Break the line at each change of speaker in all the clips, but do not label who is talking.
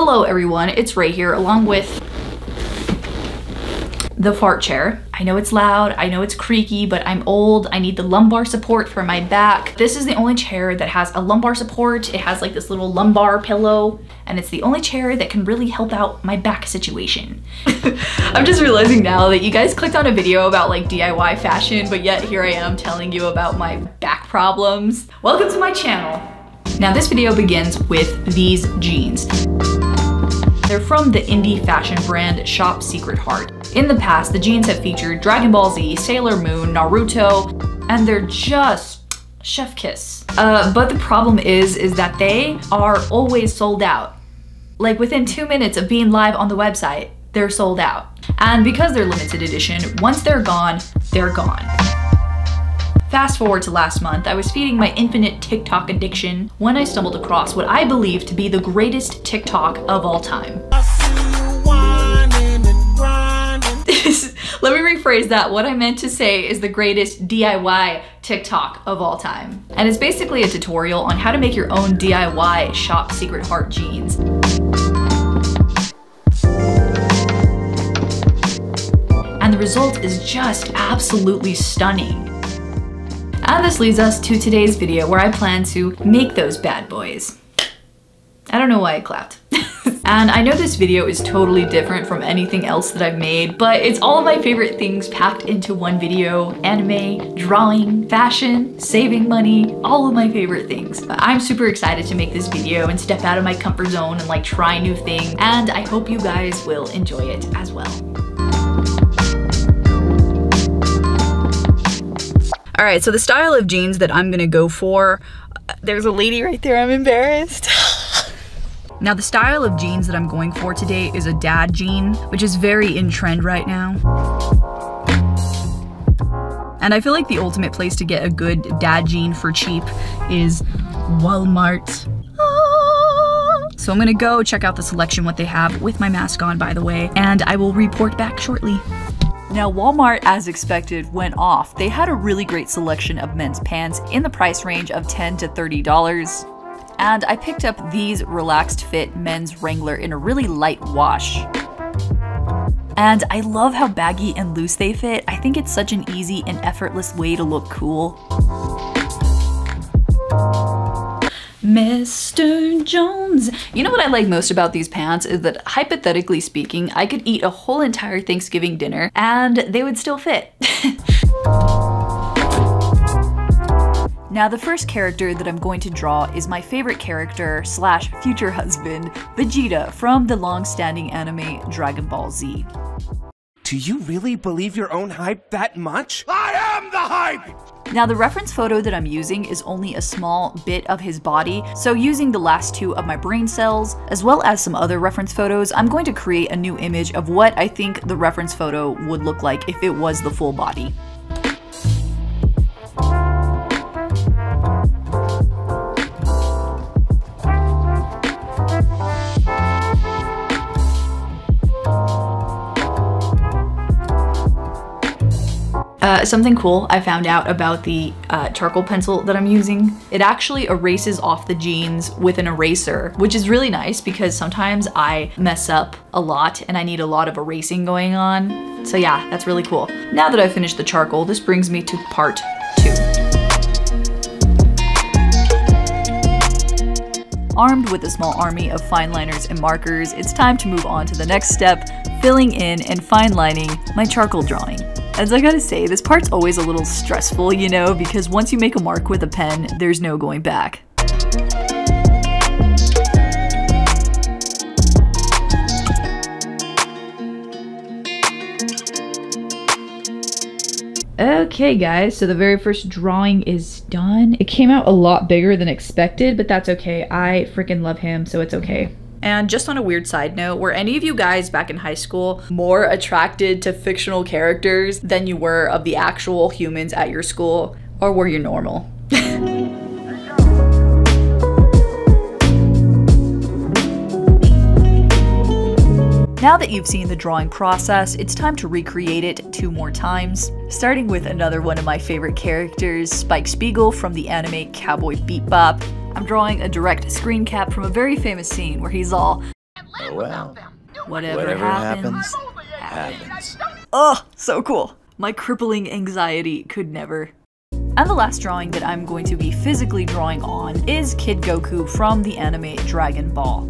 Hello everyone, it's Ray here along with the fart chair. I know it's loud, I know it's creaky, but I'm old. I need the lumbar support for my back. This is the only chair that has a lumbar support. It has like this little lumbar pillow, and it's the only chair that can really help out my back situation. I'm just realizing now that you guys clicked on a video about like DIY fashion, but yet here I am telling you about my back problems. Welcome to my channel. Now this video begins with these jeans. They're from the indie fashion brand Shop Secret Heart. In the past, the jeans have featured Dragon Ball Z, Sailor Moon, Naruto, and they're just chef kiss. But the problem is that they are always sold out. Like within 2 minutes of being live on the website, they're sold out. And because they're limited edition, once they're gone, they're gone. Fast forward to last month, I was feeding my infinite TikTok addiction when I stumbled across what I believe to be the greatest TikTok of all time. Let me rephrase that. What I meant to say is the greatest DIY TikTok of all time. And it's basically a tutorial on how to make your own DIY Shop Secret Heart jeans. And the result is just absolutely stunning. And this leads us to today's video where I plan to make those bad boys. I don't know why I clapped. And I know this video is totally different from anything else that I've made, but it's all of my favorite things packed into one video. Anime, drawing, fashion, saving money, all of my favorite things. But I'm super excited to make this video and step out of my comfort zone and like try new things. And I hope you guys will enjoy it as well. All right, so the style of jeans that I'm gonna go for, there's a lady right there, I'm embarrassed. Now the style of jeans that I'm going for today is a dad jean, which is very in trend right now. And I feel like the ultimate place to get a good dad jean for cheap is Walmart. So I'm gonna go check out the selection, what they have, with my mask on, by the way, and I will report back shortly. Now Walmart, as expected, went off. They had a really great selection of men's pants in the price range of $10 to $30. And I picked up these relaxed fit men's Wrangler in a really light wash. And I love how baggy and loose they fit. I think it's such an easy and effortless way to look cool. Mr. Jones. You know what I like most about these pants is that, hypothetically speaking, I could eat a whole entire Thanksgiving dinner and they would still fit. Now the first character that I'm going to draw is my favorite character slash future husband, Vegeta, from the long-standing anime Dragon Ball Z.
Do you really believe your own hype that much? I am the hype!
Now the reference photo that I'm using is only a small bit of his body, so using the last two of my brain cells, as well as some other reference photos, I'm going to create a new image of what I think the reference photo would look like if it was the full body. Something cool I found out about the charcoal pencil that I'm using. It actually erases off the jeans with an eraser, which is really nice because sometimes I mess up a lot and I need a lot of erasing going on. So yeah, that's really cool. Now that I've finished the charcoal, this brings me to part 2. Armed with a small army of fine liners and markers, it's time to move on to the next step, filling in and fine lining my charcoal drawing. As I gotta say, this part's always a little stressful, you know, because once you make a mark with a pen, there's no going back. Okay guys, so the very first drawing is done. It came out a lot bigger than expected, but that's okay. I freaking love him, so it's okay. And just on a weird side note, were any of you guys back in high school more attracted to fictional characters than you were of the actual humans at your school? Or were you normal? Now that you've seen the drawing process, it's time to recreate it 2 more times, starting with another one of my favorite characters, Spike Spiegel from the anime Cowboy Bebop. I'm drawing a direct screen cap from a very famous scene where he's all,
Oh well.
Whatever happens.
Happens.
Oh, so cool. My crippling anxiety could never. And the last drawing that I'm going to be physically drawing on is Kid Goku from the anime Dragon Ball.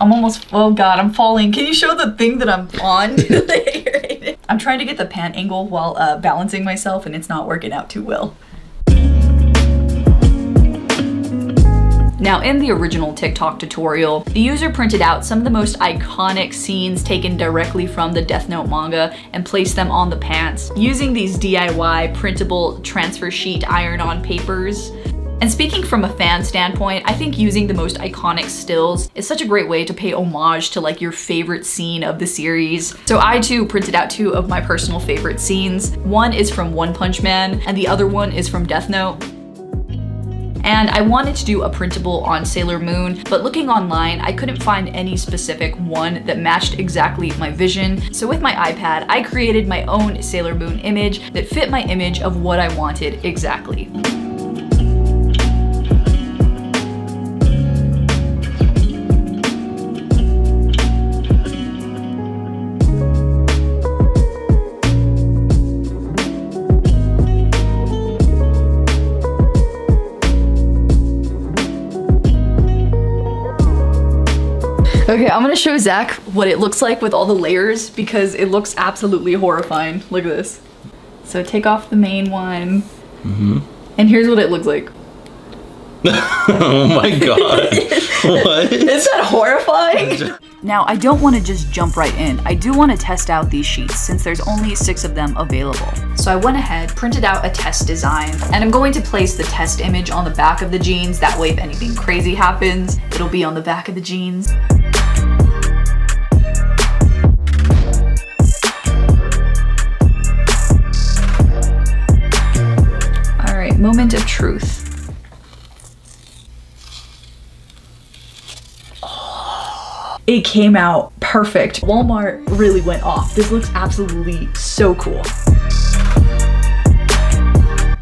I'm almost, oh god, I'm falling. Can you show the thing that I'm on? I'm trying to get the pan angle while balancing myself, and it's not working out too well. Now, in the original TikTok tutorial, the user printed out some of the most iconic scenes taken directly from the Death Note manga and placed them on the pants using these DIY printable transfer sheet iron-on papers. And speaking from a fan standpoint, I think using the most iconic stills is such a great way to pay homage to like your favorite scene of the series. So I too printed out two of my personal favorite scenes. One is from One Punch Man and the other one is from Death Note. And I wanted to do a printable on Sailor Moon, but looking online, I couldn't find any specific one that matched exactly my vision. So with my iPad, I created my own Sailor Moon image that fit my image of what I wanted exactly. Okay, I'm gonna show Zach what it looks like with all the layers because it looks absolutely horrifying. Look at this. So take off the main one. And here's what it looks like.
Oh my god. What?
Is that horrifying? Now, I don't want to just jump right in. I do want to test out these sheets since there's only 6 of them available. So I went ahead, printed out a test design, and I'm going to place the test image on the back of the jeans. That way if anything crazy happens, it'll be on the back of the jeans. Moment of truth. Oh, it came out perfect. Walmart really went off. This looks absolutely so cool.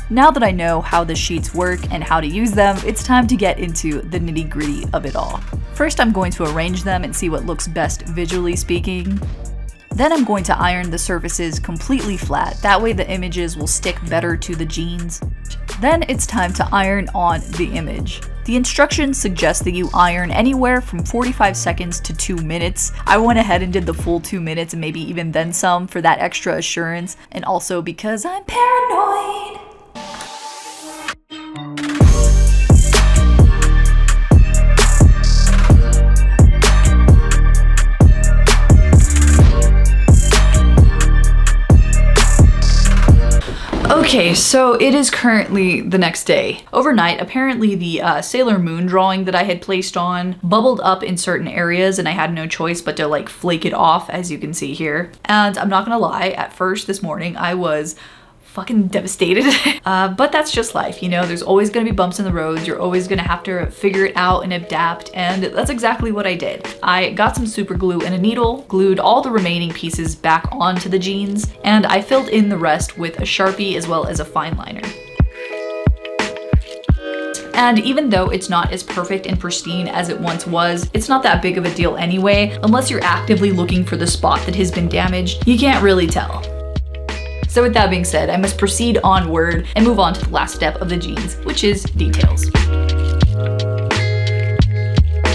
Now that I know how the sheets work and how to use them, it's time to get into the nitty-gritty of it all. First, I'm going to arrange them and see what looks best visually speaking. Then I'm going to iron the surfaces completely flat, that way the images will stick better to the jeans. Then it's time to iron on the image. The instructions suggest that you iron anywhere from 45 seconds to 2 minutes. I went ahead and did the full 2 minutes and maybe even then some for that extra assurance, and also because I'm paranoid. Okay, so it is currently the next day. Overnight, apparently the Sailor Moon drawing that I had placed on bubbled up in certain areas and I had no choice but to like flake it off, as you can see here. And I'm not gonna lie, at first this morning I was fucking devastated. But that's just life, you know? There's always gonna be bumps in the road. You're always gonna have to figure it out and adapt, and that's exactly what I did. I got some super glue and a needle, glued all the remaining pieces back onto the jeans, and I filled in the rest with a Sharpie as well as a fine liner. And even though it's not as perfect and pristine as it once was, it's not that big of a deal anyway. Unless you're actively looking for the spot that has been damaged, you can't really tell. So with that being said, I must proceed onward and move on to the last step of the jeans, which is details.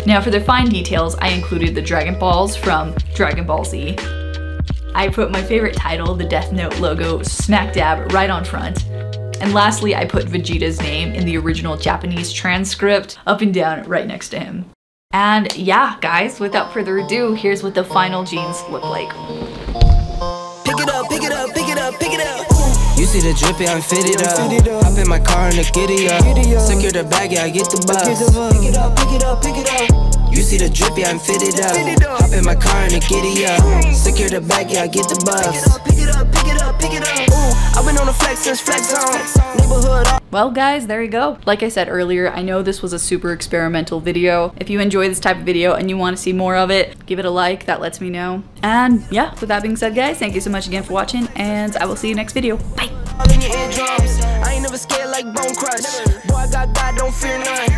Now for the fine details, I included the Dragon Balls from Dragon Ball Z. I put my favorite title, the Death Note logo, smack dab right on front. And lastly, I put Vegeta's name in the original Japanese transcript up and down right next to him. And yeah, guys, without further ado, here's what the final jeans look like.
Pick it up, pick it up, pick it up, pick it up. You see the drippy, I'm fitted up. Hop in my car and the giddy up. Secure the bag, yeah, I get the bus. Pick it up, pick it up, pick it up. You see the drippy, I'm fitted up. Hop in my car and the giddy up. Secure the bag, yeah, I get the bus. Pick it up, pick it up, pick it up, pick it up. I've been on the flex since flex zone. Neighborhood.
Well guys, there you go. Like I said earlier, I know this was a super experimental video. If you enjoy this type of video and you want to see more of it, give it a like, that lets me know. And yeah, with that being said guys, thank you so much again for watching, and I will see you next video. Bye!
All in your eardrums. I ain't never scared like Bone Crush. Boy, I got God, don't fear none.